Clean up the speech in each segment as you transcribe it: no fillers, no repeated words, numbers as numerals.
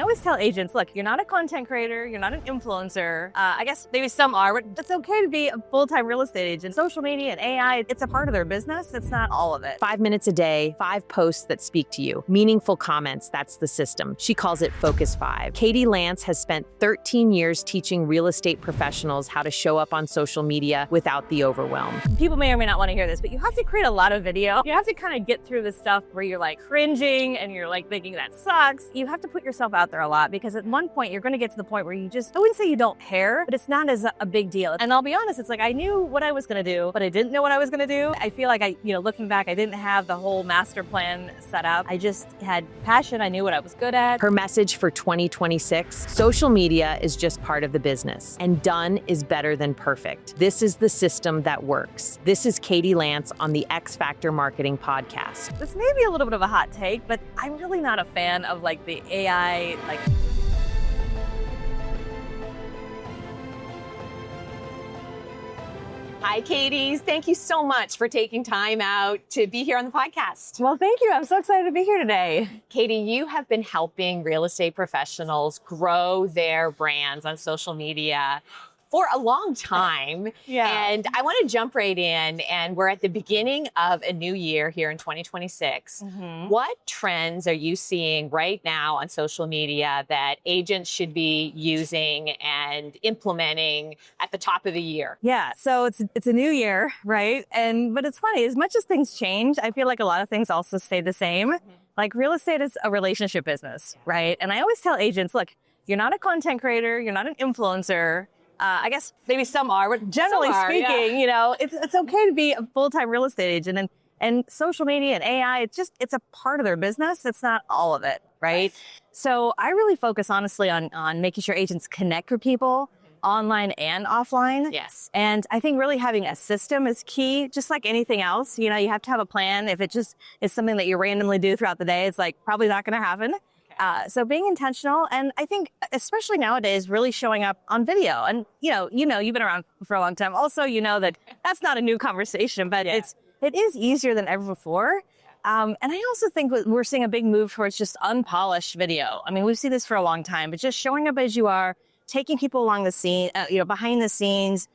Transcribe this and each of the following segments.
always tell agents, look, you're not a content creator, you're not an influencer. I guess maybe some are, but it's okay to be a full-time real estate agent. Social media and AI, it's a part of their business. It's not all of it. 5 minutes a day, 5 posts that speak to you. Meaningful comments, that's the system. She calls it Focus 5. Katie Lance has spent 13 years teaching real estate professionals how to show up on social media without the overwhelm. People may or may not want to hear this, but you have to create a lot of video. You have to kind of get through the stuff where you're like cringing and you're like thinking that sucks. You have to put yourself out there a lot because at one point you're going to get to the point where you just, I wouldn't say you don't care, but it's not as a big deal. And I'll be honest, it's like I knew what I was going to do, but I didn't know what I was going to do. I feel like looking back, I didn't have the whole master plan set up. I just had passion. I knew what I was good at. Her message for 2026, social media is just part of the business and done is better than perfect. This is the system that works. This is Katie Lance on the X Factor Marketing Podcast. This may be a little bit of a hot take, but I'm really not a fan of like the AI, like. Hi, Katie's. Thank you so much for taking time out to be here on the podcast. Well, thank you. I'm so excited to be here today. Katie, you have been helping real estate professionals grow their brands on social media for a long time. Yeah. And I want to jump right in, and we're at the beginning of a new year here in 2026. Mm-hmm. What trends are you seeing right now on social media that agents should be using and implementing at the top of the year? Yeah, so it's a new year, right? But it's funny, as much as things change, I feel like a lot of things also stay the same. Mm-hmm. Like real estate is a relationship business, right? And I always tell agents, look, you're not a content creator, you're not an influencer. I guess maybe some are, but generally speaking, yeah. It's okay to be a full-time real estate agent and social media and AI, it's a part of their business. It's not all of it, right? So I really focus honestly on making sure agents connect with people online and offline. Yes. And I think really having a system is key, just like anything else. You have to have a plan. If it just is something that you randomly do throughout the day, it's like probably not going to happen. So being intentional, and I think especially nowadays, really showing up on video. And you've been around for a long time. Also, that that's not a new conversation, but it is easier than ever before. And I also think we're seeing a big move towards just unpolished video. I mean, we've seen this for a long time, but just showing up as you are, taking people along the scene, behind the scenes,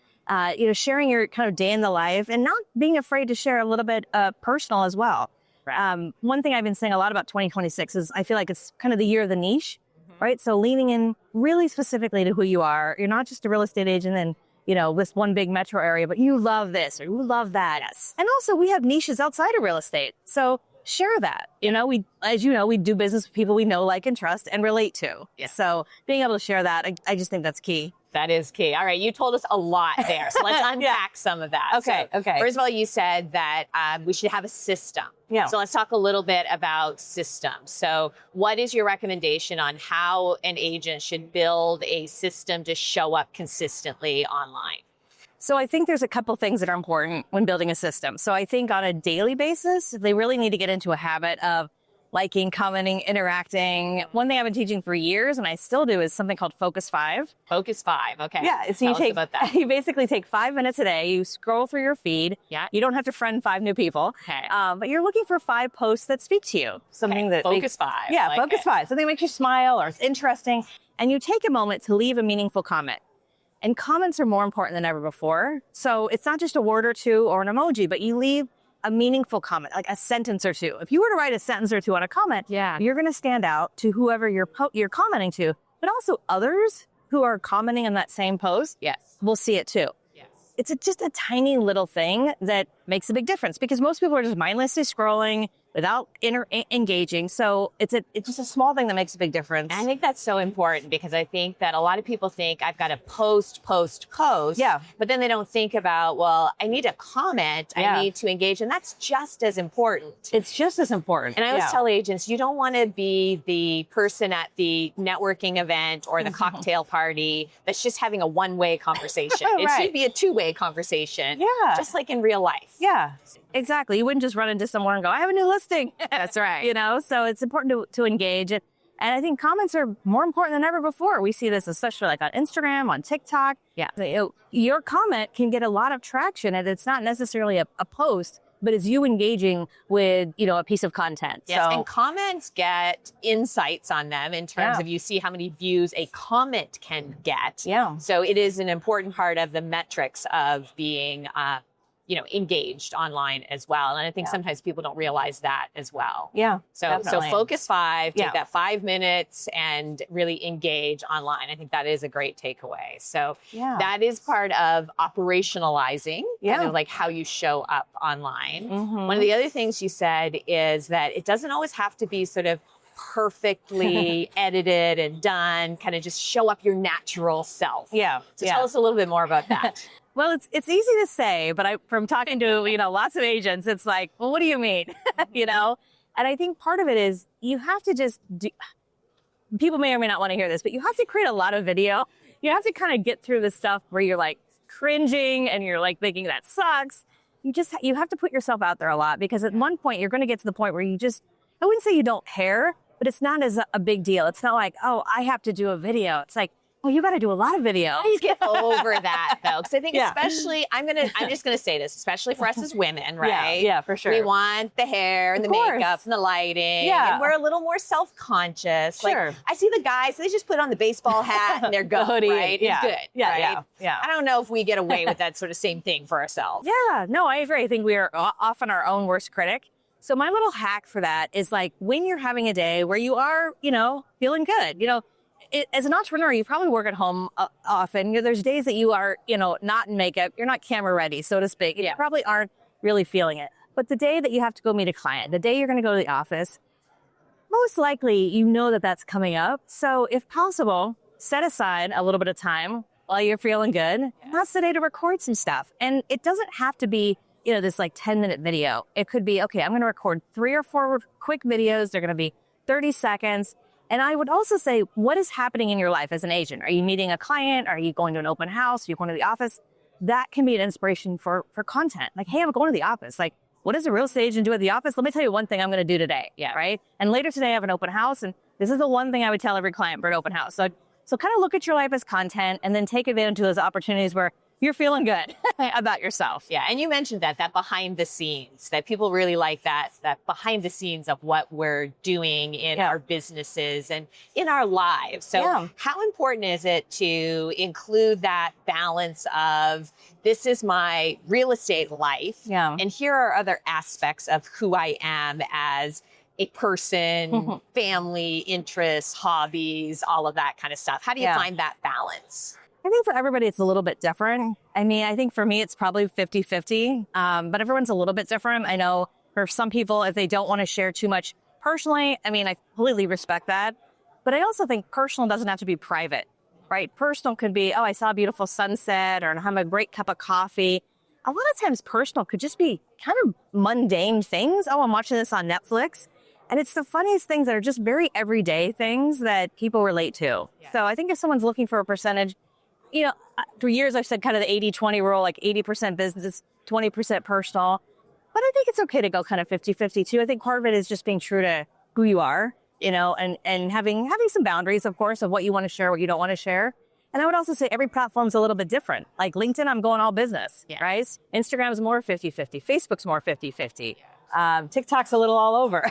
sharing your kind of day in the life, and not being afraid to share a little bit personal as well. Right. One thing I've been saying a lot about 2026 is I feel like it's kind of the year of the niche, right? So leaning in really specifically to who you are. You're not just a real estate agent in, this one big metro area, but you love this or you love that. Yes. And also we have niches outside of real estate. So share that. We do business with people we know, like, and trust and relate to. Yes. So being able to share that, I just think that's key. That is key. All right, you told us a lot there, so let's unpack some of that. Okay. First of all, you said that we should have a system. Yeah. So let's talk a little bit about systems. So what is your recommendation on how an agent should build a system to show up consistently online? So I think there's a couple things that are important when building a system. So I think on a daily basis, they really need to get into a habit of liking, commenting, interacting. One thing I've been teaching for years, and I still do, is something called Focus 5. Focus 5, okay. Yeah, so Tell us about that. You basically take 5 minutes a day, you scroll through your feed. Yeah. You don't have to friend 5 new people. Okay. But you're looking for 5 posts that speak to you. Something that Focus 5. Yeah, like Focus it. 5. Something that makes you smile or it's interesting. And you take a moment to leave a meaningful comment. And comments are more important than ever before. So it's not just a word or two or an emoji, but you leave a meaningful comment, like a sentence or two. If you were to write a sentence or two on a comment, you're going to stand out to whoever you're commenting to, but also others who are commenting on that same post. Yes. Will see it too. Yes. It's just a tiny little thing that makes a big difference because most people are just mindlessly scrolling without engaging. So it's just a small thing that makes a big difference. I think that's so important because I think that a lot of people think I've got to post. Yeah. But then they don't think about, well, I need a comment. Yeah. I need to engage. And that's just as important. It's just as important. And I always tell agents, you don't want to be the person at the networking event or the cocktail party that's just having a one-way conversation. It should be a two-way conversation. Yeah. Just like in real life. Yeah, exactly. You wouldn't just run into someone and go, I have a new listing. That's right. So it's important to engage. And I think comments are more important than ever before. We see this especially like on Instagram, on TikTok. Yeah. Your comment can get a lot of traction and it's not necessarily a post, but it's you engaging with, a piece of content. Yes, So, and comments get insights on them in terms of you see how many views a comment can get. Yeah. So it is an important part of the metrics of being, engaged online as well. And I think sometimes people don't realize that as well. Yeah. So definitely. focus 5, take Yeah. that 5 minutes and really engage online. I think that is a great takeaway. So that is part of operationalizing, kind of like how you show up online. Mhm. One of the other things you said is that it doesn't always have to be sort of perfectly edited and done, kind of just show up your natural self. Yeah. So tell us a little bit more about that. Well, it's easy to say, but from talking to, lots of agents, it's like, well, what do you mean? And I think part of it is you have to just people may or may not want to hear this, but you have to create a lot of video. You have to kind of get through the stuff where you're like cringing and you're like thinking that sucks. You have to put yourself out there a lot, because at one point you're going to get to the point where I wouldn't say you don't care, but it's not as a big deal. It's not like, oh, I have to do a video. It's like, well, you got to do a lot of video. Please get over that, though, because I think especially, I'm just gonna say this, especially for us as women, right? Yeah, for sure. We want the hair and the makeup and the lighting, and we're a little more self-conscious. Sure. Like, I see the guys, they just put on the baseball hat and they're good, hoodie, right? yeah. It's good, Yeah, right? yeah. I don't know if we get away with that sort of same thing for ourselves. Yeah, no, I agree. I think we are often our own worst critic. So my little hack for that is like when you're having a day where you are, feeling good, as an entrepreneur, you probably work at home often. There's days that you are, not in makeup, you're not camera ready, so to speak. You probably aren't really feeling it. But the day that you have to go meet a client, the day you're going to go to the office, most likely that that's coming up. So if possible, set aside a little bit of time while you're feeling good. And that's the day to record some stuff. And it doesn't have to be, this like 10-minute video. It could be, okay, I'm going to record 3 or 4 quick videos. They're going to be 30 seconds. And I would also say, what is happening in your life as an agent? Are you meeting a client? Are you going to an open house? Are you going to the office? That can be an inspiration for content. Like, hey, I'm going to the office. Like, what does a real estate agent do at the office? Let me tell you one thing I'm going to do today. Yeah. Right. And later today, I have an open house. And this is the one thing I would tell every client for an open house. So kind of look at your life as content and then take advantage of those opportunities where you're feeling good about yourself. Yeah, and you mentioned that behind the scenes, that people really like that behind the scenes of what we're doing in our businesses and in our lives. So how important is it to include that balance of this is my real estate life, and here are other aspects of who I am as a person, family, interests, hobbies, all of that kind of stuff. How do you find that balance? I think for everybody, it's a little bit different. I mean, I think for me, it's probably 50-50, but everyone's a little bit different. I know for some people, if they don't want to share too much personally, I mean, I completely respect that. But I also think personal doesn't have to be private, right? Personal could be, oh, I saw a beautiful sunset, or I'm having a great cup of coffee. A lot of times personal could just be kind of mundane things. Oh, I'm watching this on Netflix. And it's the funniest things that are just very everyday things that people relate to. Yeah. So I think if someone's looking for a percentage, for years I've said kind of the 80-20 rule, like 80% business, 20% personal. But I think it's okay to go kind of 50-50 too. I think part of it is just being true to who you are, and having some boundaries, of course, of what you want to share, what you don't want to share. And I would also say every platform's a little bit different. Like LinkedIn, I'm going all business, right? Instagram's more 50-50. Facebook's more 50-50. TikTok's a little all over,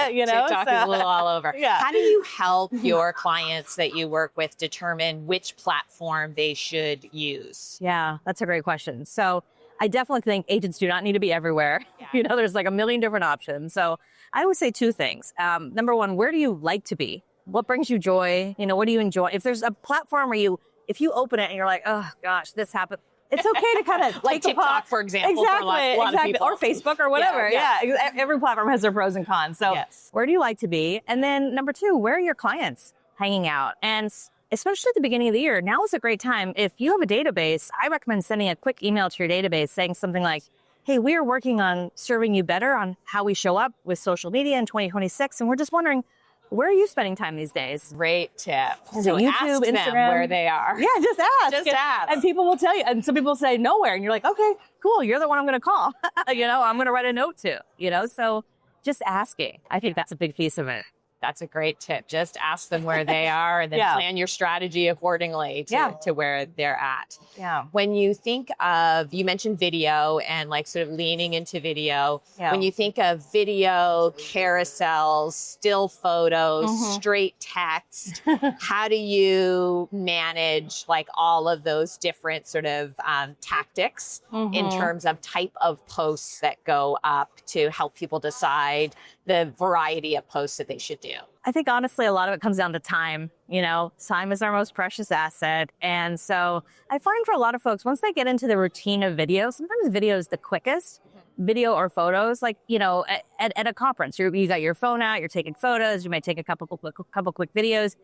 TikTok is a little all over. Yeah. How do you help your clients that you work with determine which platform they should use? Yeah, that's a great question. So I definitely think agents do not need to be everywhere. Yeah. There's like a million different options. So I would say 2 things. Number 1, where do you like to be? What brings you joy? What do you enjoy? If there's a platform where if you open it and you're like, oh gosh, this happened. It's okay to kind of like TikTok, for example, for a lot of people. Or Facebook or whatever. Yeah. Every platform has their pros and cons. So where do you like to be? And then number 2, where are your clients hanging out? And especially at the beginning of the year, now is a great time. If you have a database, I recommend sending a quick email to your database saying something like, hey, we are working on serving you better on how we show up with social media in 2026. And we're just wondering, where are you spending time these days? Great tip. So YouTube, ask Instagram, them where they are. Yeah, just ask. Just ask. And people will tell you. And some people say nowhere. And you're like, okay, cool. You're the one I'm going to call. I'm going to write a note to, So just asking. I think that's a big piece of it. That's a great tip. Just ask them where they are and then plan your strategy accordingly to where they're at. Yeah. When you think of, you mentioned video and like sort of leaning into video. When you think of video, carousels, still photos, straight text, how do you manage like all of those different sort of tactics in terms of type of posts that go up to help people decide the variety of posts that they should do? I think honestly, a lot of it comes down to time. You know, time is our most precious asset. And so I find for a lot of folks, once they get into the routine of video, sometimes video is the quickest. Video or photos, like, you know, at a conference, you got your phone out, you're taking photos, you might take a couple quick videos.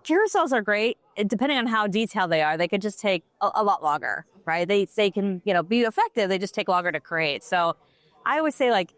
Carousels are great. Depending on how detailed they are, they could just take a lot longer, right? They can, you know, be effective. They just take longer to create. So I always say, like,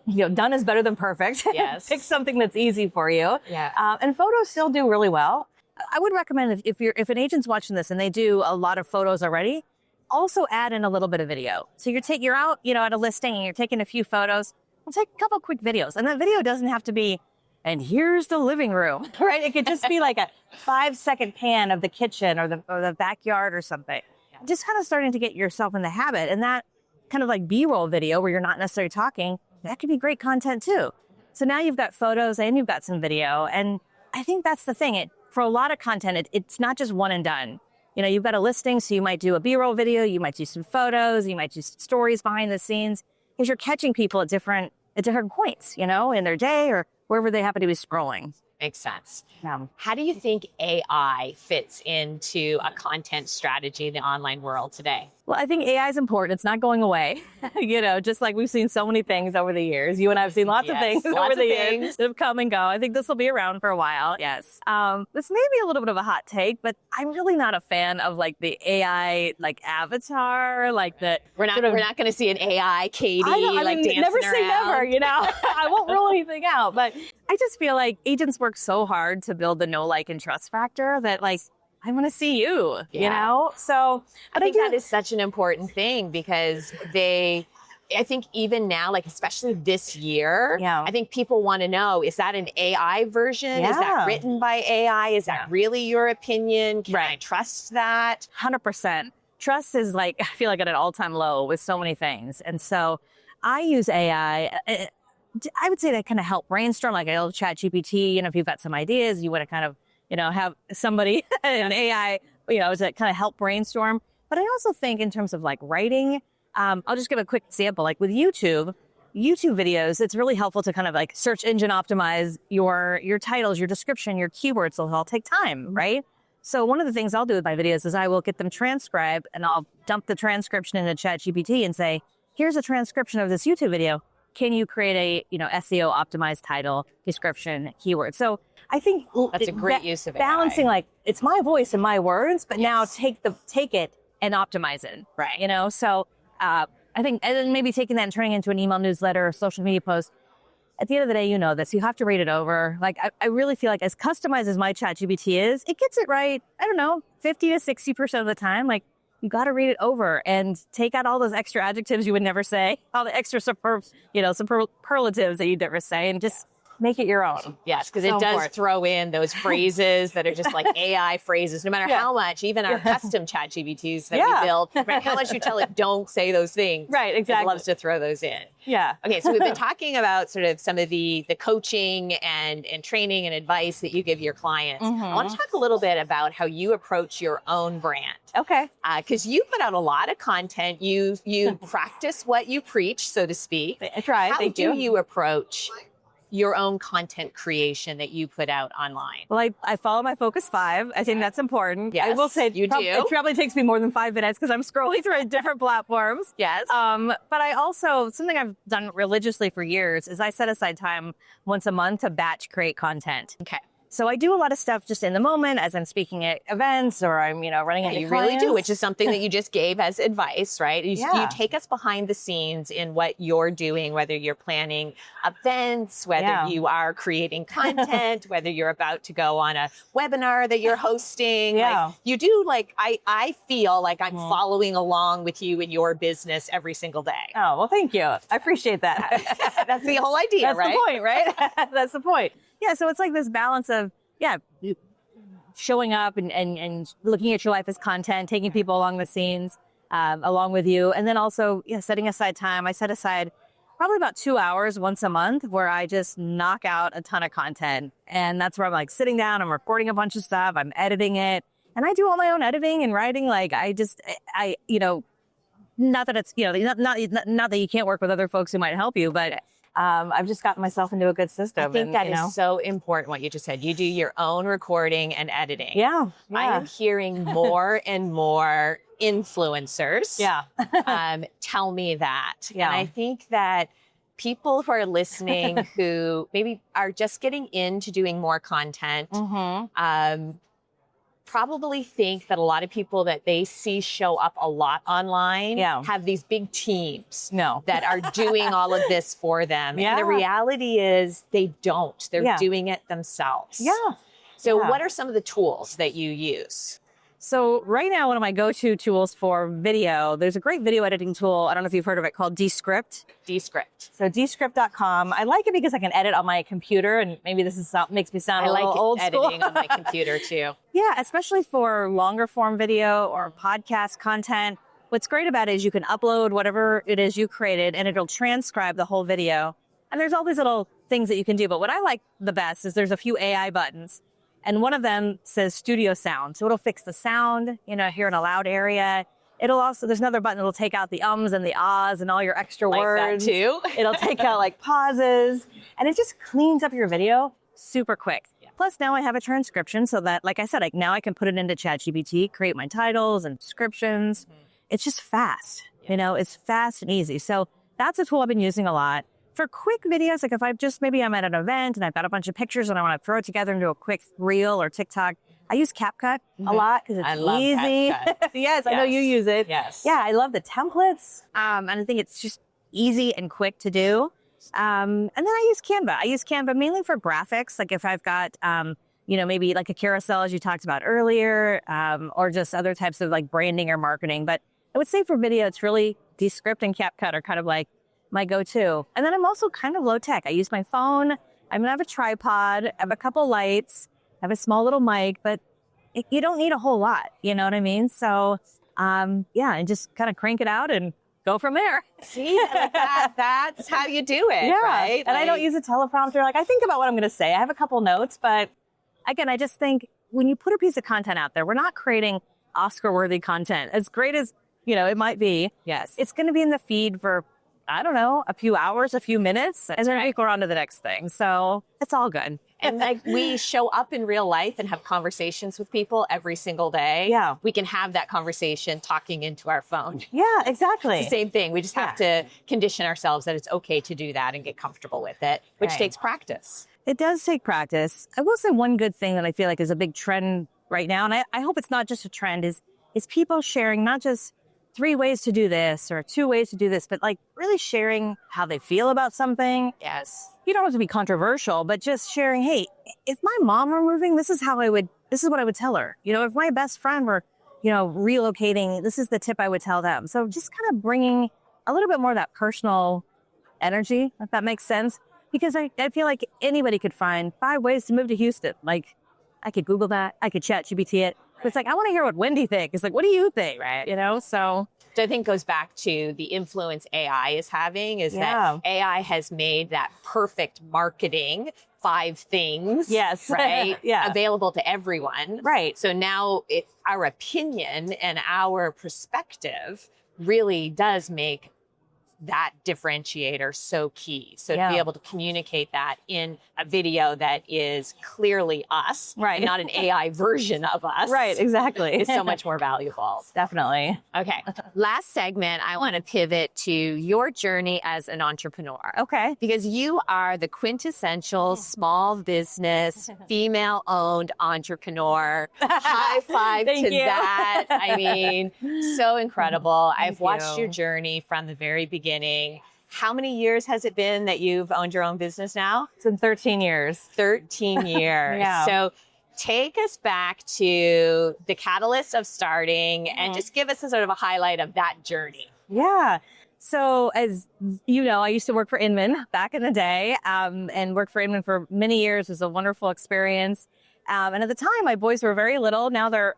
you know, done is better than perfect. Yes. Pick something that's easy for you. Yeah. And photos still do really well. I would recommend if an agent's watching this and they do a lot of photos already, also add in a little bit of video. So you're out, you know, at a listing and you're taking a few photos. We'll take a couple quick videos. And that video doesn't have to be, and here's the living room, right? It could just be like a 5-second pan of the kitchen or the backyard or something. Just kind of starting to get yourself in the habit. And that kind of like B-roll video where you're not necessarily talking, that could be great content too. So now you've got photos and you've got some video. And I think that's the thing. For a lot of content, it's not just one and done. You know, you've got a listing, so you might do a B-roll video, you might do some photos, you might do some stories behind the scenes, because you're catching people at different points, you know, in their day or wherever they happen to be scrolling. Makes sense. Yeah. How do you think AI fits into a content strategy in the online world today? Well, I think AI is important. It's not going away. You know, just like we've seen so many things over the years. You and I have seen lots of things over the years that have come and go. I think this will be around for a while. Yes. This may be a little bit of a hot take, but I'm really not a fan of like the AI like avatar, like the we're not going to see an AI Katie dancing never say around. never. You know, I won't rule anything out, but I just feel like agents work so hard to build the know, like, and trust factor that like, I want to see you, you know? So I think that is such an important thing because I think even now, like, especially this year, I think people want to know, is that an AI version? Is that written by AI? Is that really your opinion? Can I trust that? 100%. Trust is like, I feel like at an all-time low with so many things. And so I use AI. I would say that kind of help brainstorm, like a little chat GPT, you know, if you've got some ideas, you want to kind of, you know, have somebody, an AI, you know, to kind of help brainstorm. But I also think in terms of like writing, I'll just give a quick example. Like with YouTube videos, it's really helpful to kind of like search engine optimize your titles, your description, your keywords. They'll all take time, right? So one of the things I'll do with my videos is I will get them transcribed and I'll dump the transcription into ChatGPT and say, here's a transcription of this YouTube video. Can you create a, you know, SEO optimized title, description, keyword? So I think that's a great use of it. Balancing like it's my voice and my words, but now take it and optimize it, right? You know, so I think, and then maybe taking that and turning it into an email newsletter or social media post. At the end of the day, you know this. You have to rate it over. Like I really feel like as customized as my ChatGPT is, it gets it right. I don't know, 50 to 60% of the time. Like you got to read it over and take out all those extra adjectives you would never say, all the extra superlatives that you'd never say, and just make it your own. Yes, because it does throw in those phrases that are just like AI phrases, no matter how much, even our custom chat GPTs that we build, no matter how much you tell it, don't say those things. Right, exactly. It loves to throw those in. Yeah. Okay, so we've been talking about sort of some of the coaching and training and advice that you give your clients. I want to talk a little bit about how you approach your own brand. Okay. Because you put out a lot of content. You practice what you preach, so to speak. I try. How do you approach your own content creation that you put out online? Well, I follow my Focus 5. I think that's important. Yes, I will say you do. It probably takes me more than 5 minutes because I'm scrolling through different platforms. Yes. But I also, something I've done religiously for years is I set aside time once a month to batch create content. Okay. So I do a lot of stuff just in the moment as I'm speaking at events or I'm, running into you clients. really do, which is something that you just gave as advice, right? You take us behind the scenes in what you're doing, whether you're planning events, whether you are creating content, whether you're about to go on a webinar that you're hosting. Like, you do, like, I feel like I'm following along with you in your business every single day. Oh, well, thank you. I appreciate that. That's the whole idea, That's right? the point, right? That's the point. yeah, so it's like this balance of, showing up and looking at your life as content, taking people along the scenes along with you. And then also setting aside time. I set aside probably about 2 hours once a month where I just knock out a ton of content. And that's where I'm like sitting down, I'm recording a bunch of stuff, I'm editing it. And I do all my own editing and writing. Like not that it's, not that you can't work with other folks who might help you, but I've just gotten myself into a good system. I think that is so important what you just said. You do your own recording and editing. Yeah. I am hearing more and more influencers tell me that. Yeah. And I think that people who are listening who maybe are just getting into doing more content probably think that a lot of people that they see show up a lot online have these big teams that are doing all of this for them. And the reality is they don't. They're doing it themselves. So what are some of the tools that you use? So right now, one of my go-to tools for video, there's a great video editing tool. I don't know if you've heard of it, called Descript. So descript.com. I like it because I can edit on my computer, and maybe this is makes me sound a little old school. Editing on my computer too. Yeah, especially for longer form video or podcast content. What's great about it is you can upload whatever it is you created, and it'll transcribe the whole video. And there's all these little things that you can do. But what I like the best is there's a few AI buttons. And one of them says studio sound. So it'll fix the sound, if you're in a loud area. It'll also, there's another button that'll take out the ums and the ahs and all your extra words. That too. It'll take out like pauses. And it just cleans up your video super quick. Plus now I have a transcription so that, like I said, now I can put it into ChatGPT, create my titles and descriptions. It's just fast. It's fast and easy. So that's a tool I've been using a lot. For quick videos, like if I'm at an event and I've got a bunch of pictures and I want to throw it together into a quick reel or TikTok, I use CapCut a lot because it's easy. Yes, I know you use it. Yes. Yeah, I love the templates. And I think it's just easy and quick to do. And then I use Canva. I use Canva mainly for graphics. Like if I've got, maybe like a carousel, as you talked about earlier, or just other types of like branding or marketing. But I would say for video, it's really Descript and CapCut are kind of like my go-to. And then I'm also kind of low tech. I use my phone. I'm gonna have a tripod. I have a couple lights. I have a small little mic, but you don't need a whole lot. You know what I mean? So, and just kind of crank it out and go from there. See, like that's how you do it, right? And I don't use a teleprompter. Like I think about what I'm gonna say. I have a couple notes, but again, I just think when you put a piece of content out there, we're not creating Oscar-worthy content. As great as, it might be. Yes. It's gonna be in the feed for, I don't know, a few hours, a few minutes, and then we're on to the next thing. So it's all good. And like we show up in real life and have conversations with people every single day. Yeah. We can have that conversation talking into our phone. Yeah, exactly. It's the same thing. We just have to condition ourselves that it's okay to do that and get comfortable with it, which takes practice. It does take practice. I will say one good thing that I feel like is a big trend right now, and I hope it's not just a trend, is people sharing not just 3 ways to do this or 2 ways to do this, but like really sharing how they feel about something. Yes. You don't have to be controversial, but just sharing, hey, if my mom were moving, this is what I would tell her. If my best friend were, relocating, this is the tip I would tell them. So just kind of bringing a little bit more of that personal energy, if that makes sense. Because I feel like anybody could find 5 ways to move to Houston. Like I could Google that, I could ChatGPT it. But it's like, I want to hear what Wendy thinks. It's like, what do you think? Right. So I think goes back to the influence AI is having is that AI has made that perfect marketing 5 things. Yes. Right. Available to everyone. Right. So now our opinion and our perspective really does make that differentiator so key. So to be able to communicate that in a video that is clearly us, right, and not an AI version of us, right, exactly, is so much more valuable. Definitely. Okay. Last segment, I want to pivot to your journey as an entrepreneur. Okay. Because you are the quintessential small business, female-owned entrepreneur. High five to that. I mean, so incredible. I've watched your journey from the very beginning. How many years has it been that you've owned your own business now? It's been 13 years. 13 years. So take us back to the catalyst of starting and just give us a sort of a highlight of that journey. Yeah. So as you know, I used to work for Inman back in the day, and worked for Inman for many years. It was a wonderful experience. And at the time, my boys were very little. Now they're,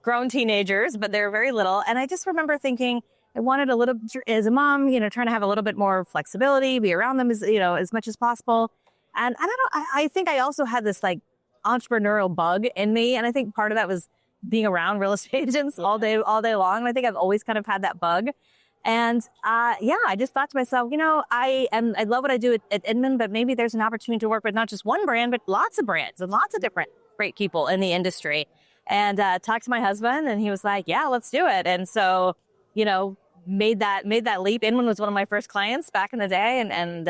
grown teenagers, but they're very little. And I just remember thinking I wanted a little, as a mom, trying to have a little bit more flexibility, be around them as much as possible. And I don't know, I think I also had this like entrepreneurial bug in me. And I think part of that was being around real estate agents all day long. And I think I've always kind of had that bug. And I just thought to myself, I love what I do at Inman, but maybe there's an opportunity to work with not just one brand, but lots of brands and lots of different great people in the industry. And talked to my husband, and he was like, yeah, let's do it. And so, made that leap. Inman was one of my first clients back in the day, and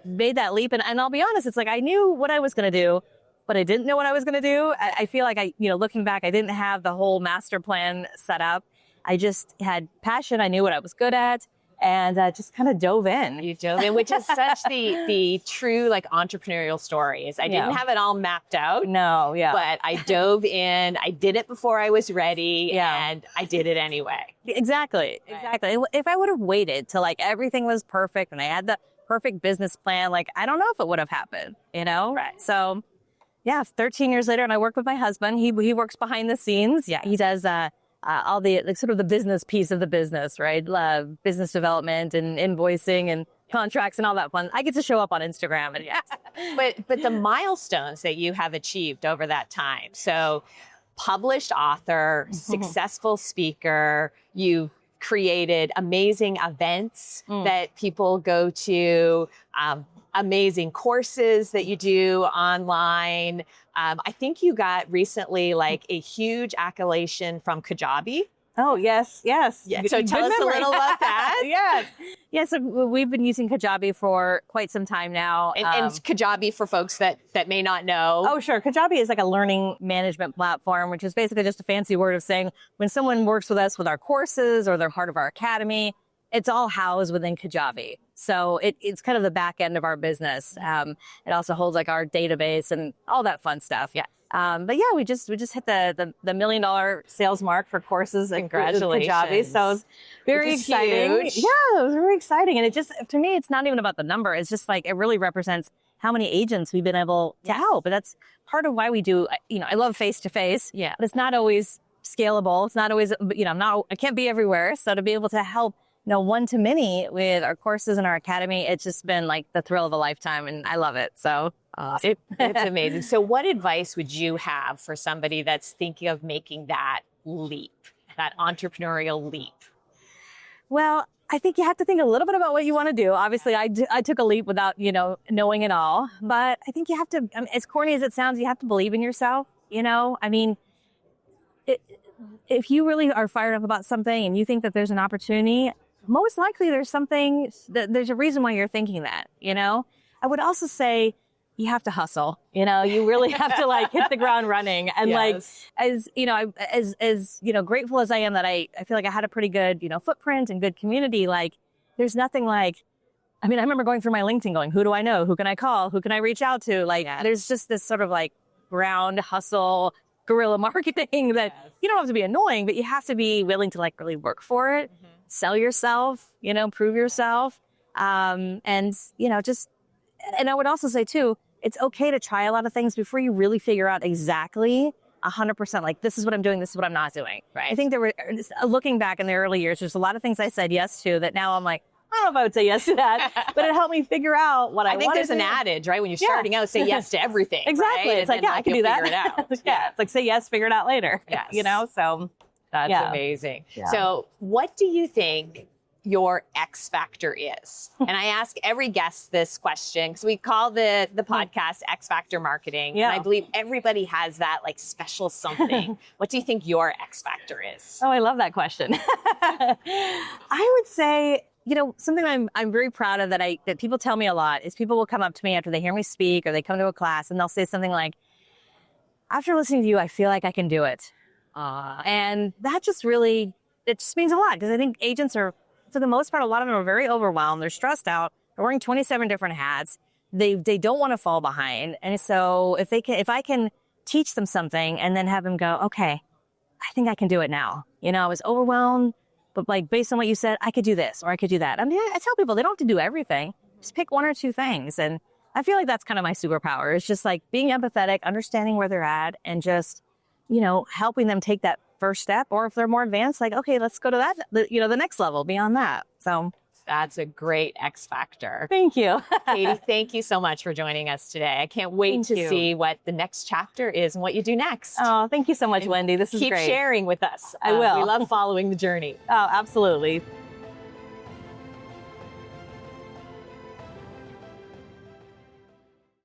made that leap. And I'll be honest, it's like I knew what I was going to do, but I didn't know what I was going to do. I feel like looking back, I didn't have the whole master plan set up. I just had passion. I knew what I was good at, and just kind of dove in. You dove in, which is such the true like entrepreneurial stories. I didn't have it all mapped out. No, yeah. But I dove in. I did it before I was ready, and I did it anyway. Exactly. If I would have waited till like everything was perfect and I had the perfect business plan, like I don't know if it would have happened. Right. So, 13 years later, and I work with my husband. He works behind the scenes. Yeah, he does. All the sort of the business piece of the business, right? Business development and invoicing and contracts and all that fun. I get to show up on Instagram and But the milestones that you have achieved over that time. So published author, successful speaker, you created amazing events that people go to, amazing courses that you do online. I think you got recently like a huge accolation from Kajabi. Oh, yes. Yeah, so tell us a little about that. Yes. So we've been using Kajabi for quite some time now. And Kajabi, for folks that may not know. Oh, sure. Kajabi is like a learning management platform, which is basically just a fancy word of saying when someone works with us with our courses or they're part of our academy, it's all housed within Kajabi. So it's kind of the back end of our business. It also holds like our database and all that fun stuff. Yeah. But we just hit the $1 million sales mark for courses. Congratulations. Kajabi. So it's very exciting. Huge. Yeah, it was very exciting. And it just, to me, it's not even about the number. It's just like, it really represents how many agents we've been able to help. But that's part of why we do, I love face-to-face. Yeah. But it's not always scalable. It's not always, I can't be everywhere. So to be able to help one-to-many with our courses and our academy, it's just been like the thrill of a lifetime, and I love it. So it's amazing. So what advice would you have for somebody that's thinking of making that leap, that entrepreneurial leap? Well, I think you have to think a little bit about what you want to do. Obviously, I took a leap without, knowing it all. But I think you have to, as corny as it sounds, you have to believe in yourself. If you really are fired up about something and you think that there's an opportunity, most likely there's a reason why you're thinking that, I would also say you have to hustle, you really have to like hit the ground running. And as grateful as I am that I feel like I had a pretty good, footprint and good community, like there's nothing like, I remember going through my LinkedIn going, who do I know? Who can I call? Who can I reach out to? There's just this sort of like ground hustle, guerrilla marketing that you don't have to be annoying, but you have to be willing to like really work for it, sell yourself, prove yourself. And I would also say too, it's okay to try a lot of things before you really figure out exactly 100%, like this is what I'm doing, this is what I'm not doing. Right. I think looking back in the early years, there's a lot of things I said yes to that now I'm like, I don't know if I would say yes to that, but it helped me figure out what I think there's an adage, right? When you're starting out, say yes to everything. Exactly. Right? It's like, I can do that. Figure it out. It's like, say yes, figure it out later. Yes. So that's amazing. Yeah. So what do you think your X factor is? And I ask every guest this question because we call the podcast X Factor Marketing. Yeah. And I believe everybody has that like special something. What do you think your X factor is? Oh, I love that question. I would say, something I'm very proud of that people tell me a lot is people will come up to me after they hear me speak or they come to a class and they'll say something like, after listening to you, I feel like I can do it. And that just really, it just means a lot because I think agents are, for the most part, a lot of them are very overwhelmed. They're stressed out. They're wearing 27 different hats. They don't want to fall behind. And so if I can teach them something and then have them go, okay, I think I can do it now. I was overwhelmed. but like based on what you said, I could do this or I could do that. I mean, I tell people they don't have to do everything. Just pick one or two things. And I feel like that's kind of my superpower. It's just like being empathetic, understanding where they're at, and just, helping them take that first step. Or if they're more advanced, like, okay, let's go to that, the next level beyond that. So that's a great X factor. Thank you. Katie, thank you so much for joining us today. I can't wait to see what the next chapter is and what you do next. Oh, thank you so much, Wendy. This is great. Keep sharing with us. I will. We love following the journey. Oh, absolutely.